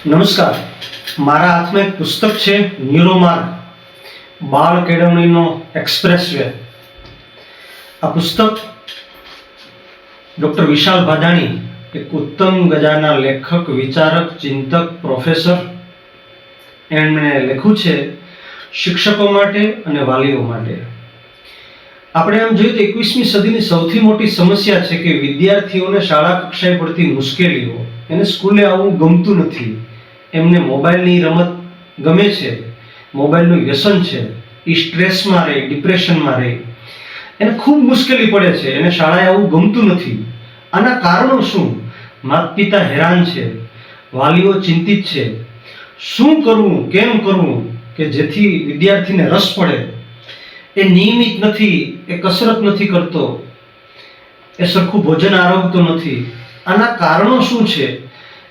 નમસ્કાર. મારા હાથમાં એક પુસ્તક છે, ન્યુરોમાર્ગ, બાળ કેળવણીનો એક્સપ્રેસ વે. આ પુસ્તક ડૉક્ટર વિશાલ ભાદાણી, એક ઉત્તમ ગજાના લેખક, વિચારક, ચિંતક, પ્રોફેસર, એમણે લખ્યું છે શિક્ષકો માટે અને વાલીઓ માટે. આપણે આમ જોઈએ તો 21મી સદીની સૌથી મોટી સમસ્યા છે કે વિદ્યાર્થીઓને શાળા કક્ષાએ પડતી મુશ્કેલીઓ, એને સ્કૂલે આવવું ગમતું નથી, એમને મોબાઈલની રમત ગમે છે, મોબાઈલનું વ્યસન છે, એ સ્ટ્રેસમાં રહે, ડિપ્રેશનમાં રહે, એને ખૂબ મુશ્કેલી પડે છે, એને શાળાએ આવવું ગમતું નથી. આના કારણો શું? માતા પિતા હેરાન છે, વાલીઓ ચિંતિત છે. શું કરવું, કેમ કરવું કે જેથી વિદ્યાર્થીને રસ પડે? એ નિયમિત નથી, એ કસરત નથી કરતો, એ સરખું ભોજન આરોગતો નથી. આના કારણો શું છે?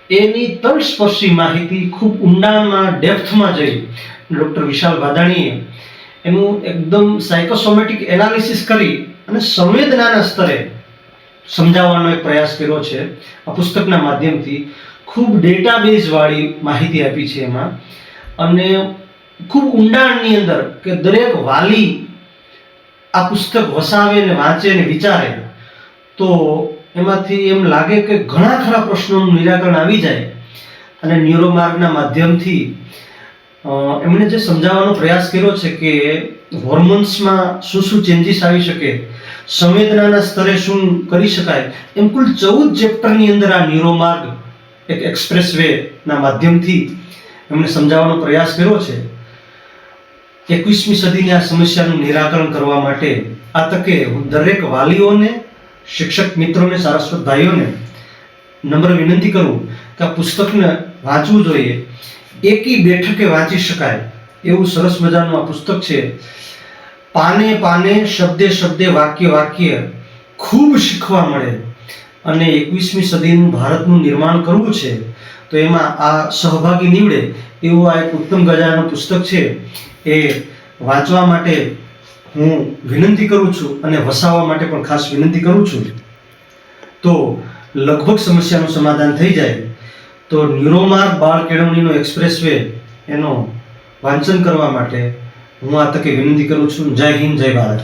એની તલસ્પર્શી માહિતી ખૂબ ઊંડાણમાં, ડેપ્થમાં જઈ ડૉક્ટર વિશાલ ભાદાણીએ એનું એકદમ સાયકોસોમેટિક એનાલિસિસ કરી અને સંવેદનાના સ્તરે સમજાવવાનો એક પ્રયાસ કર્યો છે. આ પુસ્તકના માધ્યમથી ખૂબ ડેટાબેઝ વાળી માહિતી આપી છે એમાં, અને ખૂબ ઊંડાણની અંદર કે દરેક વાલી આ પુસ્તક વસાવે ને વાંચે ને વિચારે તો એમાંથી એમ લાગે કે ઘણા ખરા પ્રશ્નોનું નિરાકરણ આવી જાય. અને ન્યુરોમાર્ગના માધ્યમથી એમણે જે સમજાવવાનો પ્રયાસ કર્યો છે કે હોર્મોન્સમાં શું શું ચેન્જીસ આવી શકે, સંવેદનાના સ્તરે શું કરી શકાય, એમ કુલ 14 ચેપ્ટરની અંદર આ ન્યુરોમાર્ગ એક એક્સપ્રેસ વે ના માધ્યમથી એમણે સમજાવવાનો પ્રયાસ કર્યો છે. 21મી સદીની આ સમસ્યાનું નિરાકરણ કરવા માટે આ તકે હું દરેક વાલીઓને, શિક્ષક મિત્રોને, સારસ્વત ભાઈઓને નમ્ર વિનંતી કરું કે આ પુસ્તકને વાંચવું જોઈએ. એકી બેઠકે વાંચી શકાય એવું સરસ મજાનું આ પુસ્તક છે. પાને પાને, શબ્દે શબ્દે, વાક્ય વાક્ય ખૂબ શીખવા મળે. અને 21મી સદીનું ભારતનું નિર્માણ કરવું છે તો એમાં આ સહભાગી નીવડે એવું આ એક ઉત્તમ ગજાનું પુસ્તક છે. એ વાંચવા માટે હું વિનંતી કરું છું અને વસાવવા માટે પણ ખાસ વિનંતી કરું છું. તો લગભગ સમસ્યાનું સમાધાન થઈ જાય. તો ન્યુરોમાર્ગ બાળ કેળવણીનો એક્સપ્રેસ વે એનો વાંચન કરવા માટે હું આ તકે વિનંતી કરું છું. જય હિન્દ, જય ભારત.